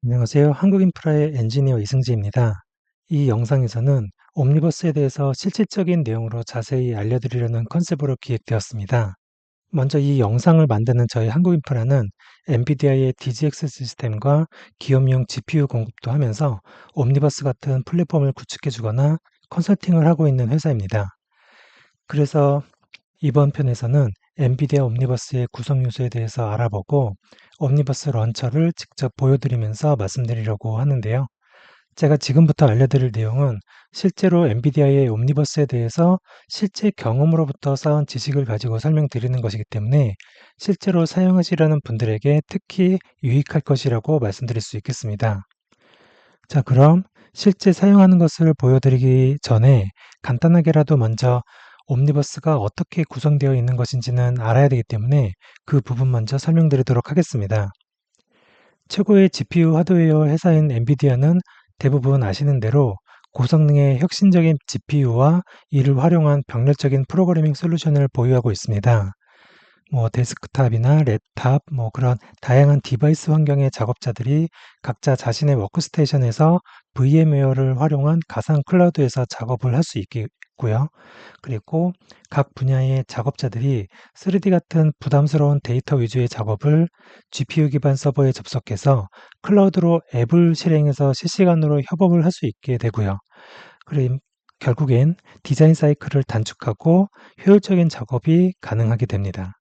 안녕하세요. 한국인프라의 엔지니어 이승재입니다. 이 영상에서는 옴니버스에 대해서 실질적인 내용으로 자세히 알려드리려는 컨셉으로 기획되었습니다. 먼저 이 영상을 만드는 저희 한국인프라는 엔비디아의 DGX 시스템과 기업용 GPU 공급도 하면서 옴니버스 같은 플랫폼을 구축해주거나 컨설팅을 하고 있는 회사입니다. 그래서 이번 편에서는 엔비디아 옴니버스의 구성 요소에 대해서 알아보고 옴니버스 런처를 직접 보여드리면서 말씀드리려고 하는데요. 제가 지금부터 알려드릴 내용은 실제로 엔비디아의 옴니버스에 대해서 실제 경험으로부터 쌓은 지식을 가지고 설명드리는 것이기 때문에 실제로 사용하시려는 분들에게 특히 유익할 것이라고 말씀드릴 수 있겠습니다. 자, 그럼 실제 사용하는 것을 보여드리기 전에 간단하게라도 먼저 옴니버스가 어떻게 구성되어 있는 것인지는 알아야 되기 때문에 그 부분 먼저 설명드리도록 하겠습니다. 최고의 GPU 하드웨어 회사인 엔비디아는 대부분 아시는 대로 고성능의 혁신적인 GPU와 이를 활용한 병렬적인 프로그래밍 솔루션을 보유하고 있습니다. 데스크탑이나 랩탑, 그런 다양한 디바이스 환경의 작업자들이 각자 자신의 워크스테이션에서 VMware를 활용한 가상 클라우드에서 작업을 할 수 있고요. 그리고 각 분야의 작업자들이 3D 같은 부담스러운 데이터 위주의 작업을 GPU 기반 서버에 접속해서 클라우드로 앱을 실행해서 실시간으로 협업을 할 수 있게 되고요. 그럼 결국엔 디자인 사이클을 단축하고 효율적인 작업이 가능하게 됩니다.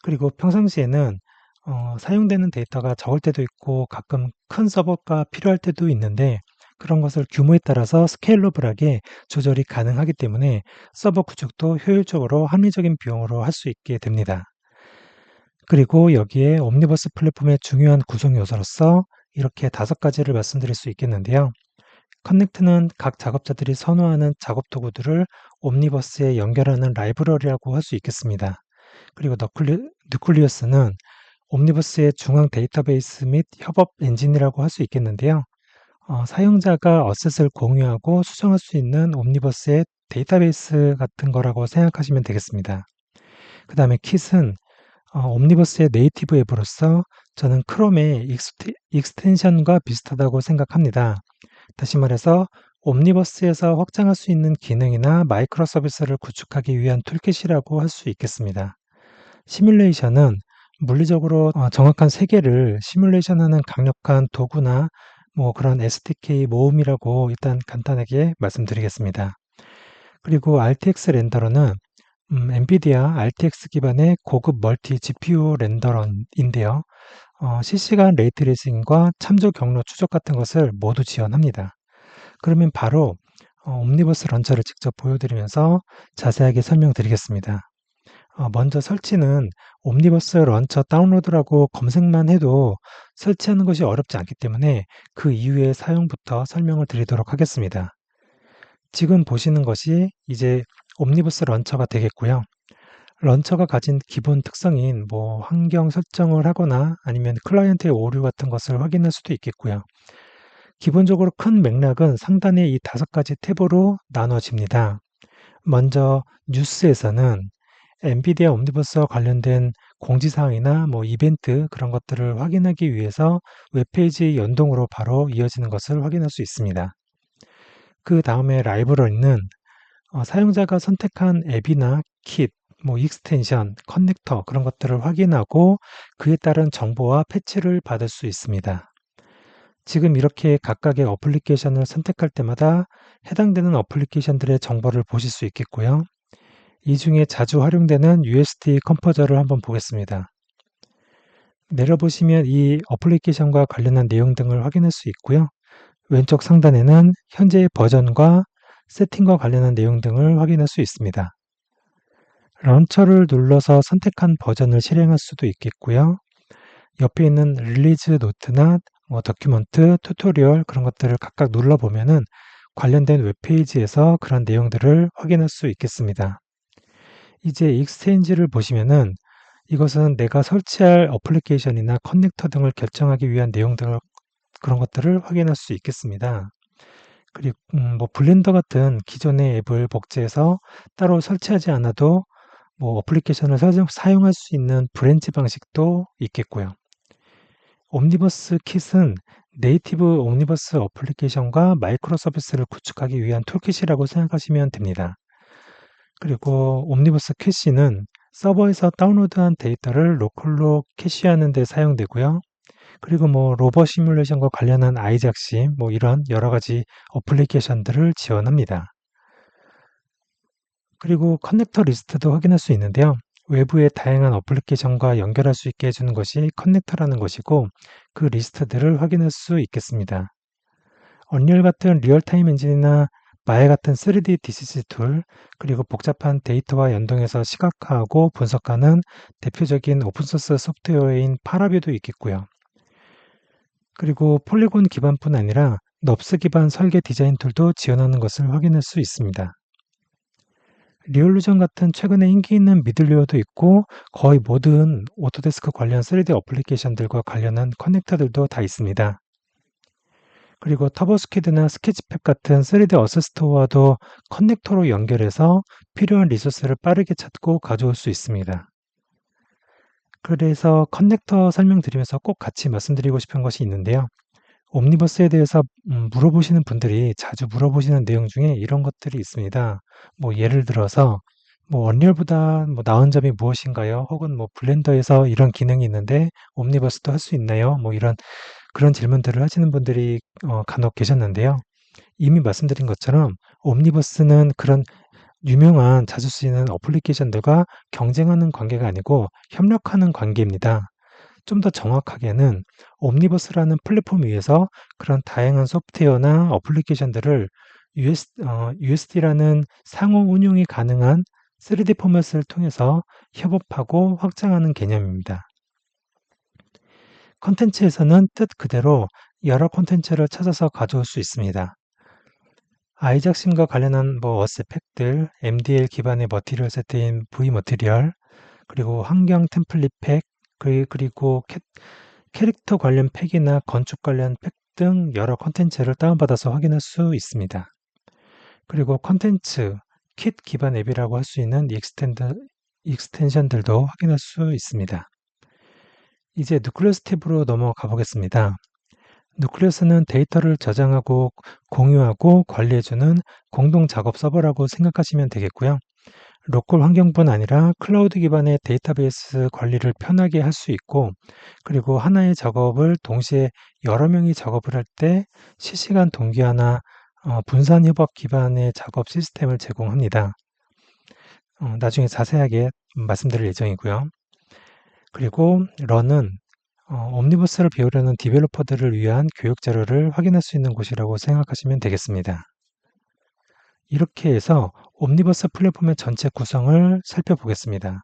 그리고 평상시에는 사용되는 데이터가 적을 때도 있고 가끔 큰 서버가 필요할 때도 있는데 그런 것을 규모에 따라서 스케일러블하게 조절이 가능하기 때문에 서버 구축도 효율적으로 합리적인 비용으로 할 수 있게 됩니다. 그리고 여기에 옴니버스 플랫폼의 중요한 구성 요소로서 이렇게 5가지를 말씀드릴 수 있겠는데요. 커넥트는 각 작업자들이 선호하는 작업 도구들을 옴니버스에 연결하는 라이브러리라고 할 수 있겠습니다. 그리고 누클리어스는 옴니버스의 중앙 데이터베이스 및 협업 엔진이라고 할 수 있겠는데요. 사용자가 어셋을 공유하고 수정할 수 있는 옴니버스의 데이터베이스 같은 거라고 생각하시면 되겠습니다. 그 다음에 킷은 옴니버스의 네이티브 앱으로서 저는 크롬의 익스텐션과 비슷하다고 생각합니다. 다시 말해서 옴니버스에서 확장할 수 있는 기능이나 마이크로 서비스를 구축하기 위한 툴킷이라고 할 수 있겠습니다. 시뮬레이션은 물리적으로 정확한 세계를 시뮬레이션하는 강력한 도구나 그런 SDK 모음이라고 일단 간단하게 말씀드리겠습니다. 그리고 RTX 렌더러는 엔비디아 RTX 기반의 고급 멀티 GPU 렌더러인데요. 실시간 레이트레이싱과 참조 경로 추적 같은 것을 모두 지원합니다. 그러면 바로 옴니버스 런처를 직접 보여드리면서 자세하게 설명드리겠습니다. 먼저 설치는 옴니버스 런처 다운로드라고 검색만 해도 설치하는 것이 어렵지 않기 때문에 그 이후의 사용부터 설명을 드리도록 하겠습니다. 지금 보시는 것이 이제 옴니버스 런처가 되겠고요. 런처가 가진 기본 특성인 환경 설정을 하거나 아니면 클라이언트의 오류 같은 것을 확인할 수도 있겠고요. 기본적으로 큰 맥락은 상단의 이 5가지 탭으로 나눠집니다. 먼저 뉴스에서는 엔비디아 옴니버스와 관련된 공지사항이나 이벤트 그런 것들을 확인하기 위해서 웹페이지 연동으로 바로 이어지는 것을 확인할 수 있습니다. 그 다음에 라이브러리는 사용자가 선택한 앱이나 킷, 익스텐션, 커넥터 그런 것들을 확인하고 그에 따른 정보와 패치를 받을 수 있습니다. 지금 이렇게 각각의 어플리케이션을 선택할 때마다 해당되는 어플리케이션들의 정보를 보실 수 있겠고요. 이 중에 자주 활용되는 USD 컴포저를 한번 보겠습니다. 내려보시면 이 어플리케이션과 관련한 내용 등을 확인할 수 있고요. 왼쪽 상단에는 현재의 버전과 세팅과 관련한 내용 등을 확인할 수 있습니다. 런처를 눌러서 선택한 버전을 실행할 수도 있겠고요. 옆에 있는 릴리즈 노트나 더큐먼트, 튜토리얼 그런 것들을 각각 눌러보면은 관련된 웹페이지에서 그런 내용들을 확인할 수 있겠습니다. 이제 익스체인지를 보시면은 이것은 내가 설치할 어플리케이션이나 커넥터 등을 결정하기 위한 내용 등을 그런 것들을 확인할 수 있겠습니다. 그리고 블렌더 같은 기존의 앱을 복제해서 따로 설치하지 않아도 어플리케이션을 사용할 수 있는 브랜치 방식도 있겠고요. 옴니버스 킷은 네이티브 옴니버스 어플리케이션과 마이크로 서비스를 구축하기 위한 툴킷이라고 생각하시면 됩니다. 그리고 옴니버스 캐시는 서버에서 다운로드한 데이터를 로컬로 캐시하는 데 사용되고요. 그리고 로봇 시뮬레이션과 관련한 아이작시 이런 여러 가지 어플리케이션들을 지원합니다. 그리고 커넥터 리스트도 확인할 수 있는데요. 외부의 다양한 어플리케이션과 연결할 수 있게 해주는 것이 커넥터라는 것이고 그 리스트들을 확인할 수 있겠습니다. 언리얼 같은 리얼타임 엔진이나 마에 같은 3D DCC 툴, 그리고 복잡한 데이터와 연동해서 시각화하고 분석하는 대표적인 오픈소스 소프트웨어인 파라뷰도 있겠고요. 그리고 폴리곤 기반뿐 아니라 넙스 기반 설계 디자인 툴도 지원하는 것을 확인할 수 있습니다. 리얼루전 같은 최근에 인기 있는 미들웨어도 있고 거의 모든 오토데스크 관련 3D 어플리케이션들과 관련한 커넥터들도 다 있습니다. 그리고 터보스키드나 스케치팩 같은 3D 어시스트와도 커넥터로 연결해서 필요한 리소스를 빠르게 찾고 가져올 수 있습니다. 그래서 커넥터 설명드리면서 꼭 같이 말씀드리고 싶은 것이 있는데요. 옴니버스에 대해서 물어보시는 분들이 자주 물어보시는 내용 중에 이런 것들이 있습니다. 예를 들어서 언리얼보다 나은 점이 무엇인가요? 혹은 블렌더에서 이런 기능이 있는데 옴니버스도 할 수 있나요? 이런 그런 질문들을 하시는 분들이 간혹 계셨는데요. 이미 말씀드린 것처럼 옴니버스는 그런 유명한 자주 쓰이는 어플리케이션들과 경쟁하는 관계가 아니고 협력하는 관계입니다. 좀 더 정확하게는 옴니버스라는 플랫폼 위에서 그런 다양한 소프트웨어나 어플리케이션들을 USD라는 상호 운용이 가능한 3D 포맷을 통해서 협업하고 확장하는 개념입니다. 컨텐츠에서는 뜻 그대로 여러 콘텐츠를 찾아서 가져올 수 있습니다. 아이작심과 관련한 어스펙들, MDL 기반의 머티리얼 세트인 V머티리얼, 그리고 환경 템플릿 팩, 그리고 캐릭터 관련 팩이나 건축 관련 팩 등 여러 콘텐츠를 다운받아서 확인할 수 있습니다. 그리고 콘텐츠, 킷 기반 앱이라고 할 수 있는 익스텐션들도 확인할 수 있습니다. 이제 누클레우스 탭으로 넘어가 보겠습니다. 누클레우스는 데이터를 저장하고 공유하고 관리해주는 공동 작업 서버라고 생각하시면 되겠고요. 로컬 환경뿐 아니라 클라우드 기반의 데이터베이스 관리를 편하게 할 수 있고, 그리고 하나의 작업을 동시에 여러 명이 작업을 할 때 실시간 동기화나 분산 협업 기반의 작업 시스템을 제공합니다. 나중에 자세하게 말씀드릴 예정이고요. 그리고 런은 옴니버스를 배우려는 디벨로퍼들을 위한 교육 자료를 확인할 수 있는 곳이라고 생각하시면 되겠습니다. 이렇게 해서 옴니버스 플랫폼의 전체 구성을 살펴보겠습니다.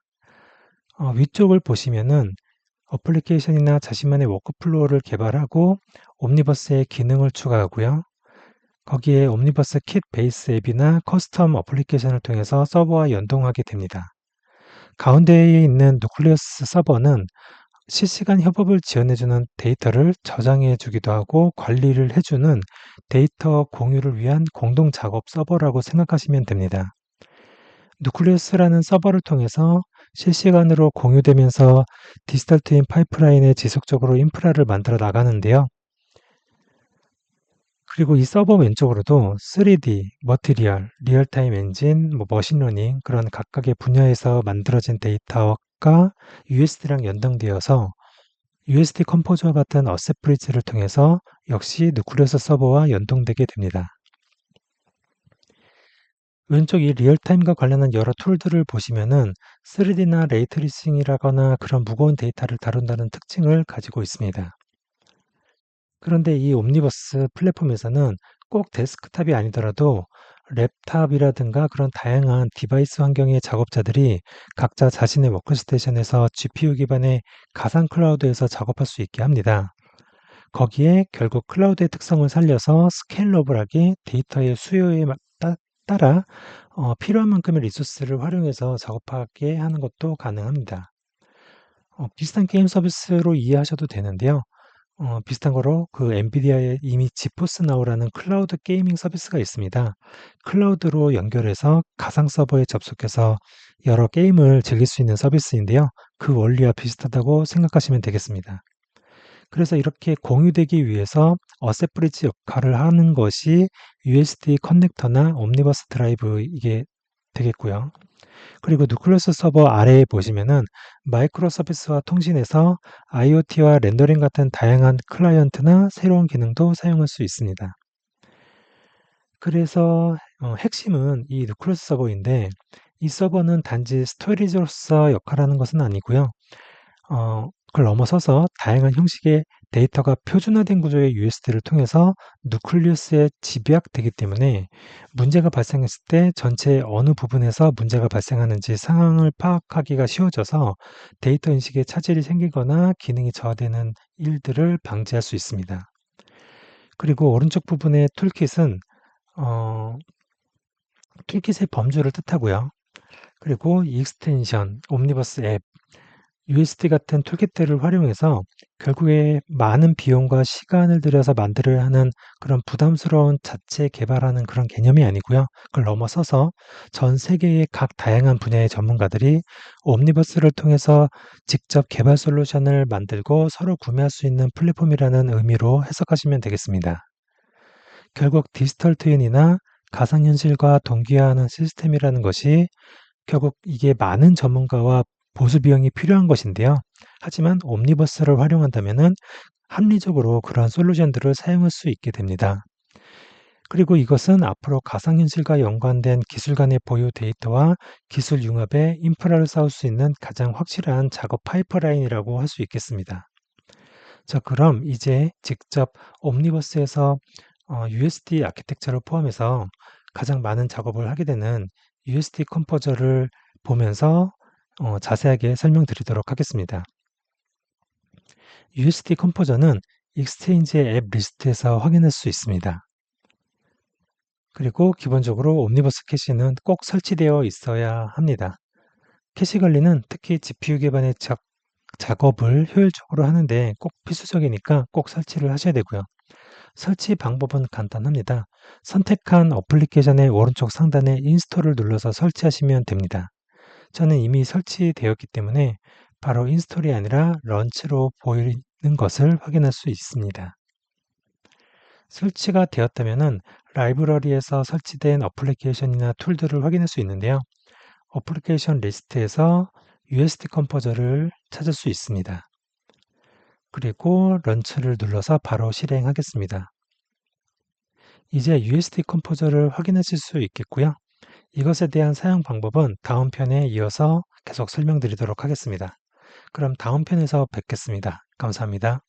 위쪽을 보시면은 어플리케이션이나 자신만의 워크플로우를 개발하고 옴니버스에 기능을 추가하고요. 거기에 옴니버스 킷 베이스 앱이나 커스텀 어플리케이션을 통해서 서버와 연동하게 됩니다. 가운데에 있는 누클리어스 서버는 실시간 협업을 지원해주는 데이터를 저장해주기도 하고 관리를 해주는 데이터 공유를 위한 공동 작업 서버라고 생각하시면 됩니다. 누클리어스라는 서버를 통해서 실시간으로 공유되면서 디지털 트윈 파이프라인에 지속적으로 인프라를 만들어 나가는데요. 그리고 이 서버 왼쪽으로도 3D, 머티리얼, 리얼타임 엔진, 머신러닝 그런 각각의 분야에서 만들어진 데이터가 USD랑 연동되어서 USD 컴포저와 같은 어셋 브릿지를 통해서 역시 누클리어스 서버와 연동되게 됩니다. 왼쪽 이 리얼타임과 관련한 여러 툴들을 보시면은 3D나 레이트레이싱이라거나 그런 무거운 데이터를 다룬다는 특징을 가지고 있습니다. 그런데 이 옴니버스 플랫폼에서는 꼭 데스크탑이 아니더라도 랩탑이라든가 그런 다양한 디바이스 환경의 작업자들이 각자 자신의 워크스테이션에서 GPU 기반의 가상 클라우드에서 작업할 수 있게 합니다. 거기에 결국 클라우드의 특성을 살려서 스케일러블하게 데이터의 수요에 따라 필요한 만큼의 리소스를 활용해서 작업하게 하는 것도 가능합니다. 비슷한 게임 서비스로 이해하셔도 되는데요. 비슷한 거로 그 엔비디아의 이미 지포스 나우라는 클라우드 게이밍 서비스가 있습니다. 클라우드로 연결해서 가상 서버에 접속해서 여러 게임을 즐길 수 있는 서비스인데요. 그 원리와 비슷하다고 생각하시면 되겠습니다. 그래서 이렇게 공유되기 위해서 어셋 브릿지 역할을 하는 것이 USB 커넥터나 옴니버스 드라이브 이게 되겠고요. 그리고 누클레스 서버 아래에 보시면은 마이크로 서비스와 통신해서 IoT와 렌더링 같은 다양한 클라이언트나 새로운 기능도 사용할 수 있습니다. 그래서 핵심은 이 누클레스 서버인데 이 서버는 단지 스토리지로서 역할하는 것은 아니고요. 그걸 넘어서서 다양한 형식의 데이터가 표준화된 구조의 USD를 통해서 누클리우스에 집약되기 때문에 문제가 발생했을 때 전체의 어느 부분에서 문제가 발생하는지 상황을 파악하기가 쉬워져서 데이터 인식에 차질이 생기거나 기능이 저하되는 일들을 방지할 수 있습니다. 그리고 오른쪽 부분의 툴킷은 어, 툴킷의 범주를 뜻하고요. 그리고 익스텐션, 옴니버스 앱, USD 같은 툴kit들을 활용해서 결국에 많은 비용과 시간을 들여서 만들어야 하는 그런 부담스러운 자체 개발하는 그런 개념이 아니고요. 그걸 넘어서서 전 세계의 각 다양한 분야의 전문가들이 옴니버스를 통해서 직접 개발 솔루션을 만들고 서로 구매할 수 있는 플랫폼이라는 의미로 해석하시면 되겠습니다. 결국 디지털 트윈이나 가상현실과 동기화하는 시스템이라는 것이 결국 이게 많은 전문가와 보수 비용이 필요한 것인데요. 하지만 옴니버스를 활용한다면은 합리적으로 그러한 솔루션들을 사용할 수 있게 됩니다. 그리고 이것은 앞으로 가상현실과 연관된 기술 간의 보유 데이터와 기술 융합에 인프라를 쌓을 수 있는 가장 확실한 작업 파이프라인이라고 할 수 있겠습니다. 자, 그럼 이제 직접 옴니버스에서 USD 아키텍처를 포함해서 가장 많은 작업을 하게 되는 USD 컴포저를 보면서 자세하게 설명드리도록 하겠습니다. USD 컴포저는 익스체인지의 앱 리스트에서 확인할 수 있습니다. 그리고 기본적으로 옴니버스 캐시는 꼭 설치되어 있어야 합니다. 캐시 관리는 특히 GPU 기반의 작업을 효율적으로 하는데 꼭 필수적이니까 꼭 설치를 하셔야 되고요. 설치 방법은 간단합니다. 선택한 어플리케이션의 오른쪽 상단에 인스톨을 눌러서 설치하시면 됩니다. 저는 이미 설치되었기 때문에 바로 인스톨이 아니라 런치로 보이는 것을 확인할 수 있습니다. 설치가 되었다면 라이브러리에서 설치된 어플리케이션이나 툴들을 확인할 수 있는데요. 어플리케이션 리스트에서 USD 컴포저를 찾을 수 있습니다. 그리고 런치를 눌러서 바로 실행하겠습니다. 이제 USD 컴포저를 확인하실 수 있겠고요. 이것에 대한 사용 방법은 다음 편에 이어서 계속 설명드리도록 하겠습니다. 그럼 다음 편에서 뵙겠습니다. 감사합니다.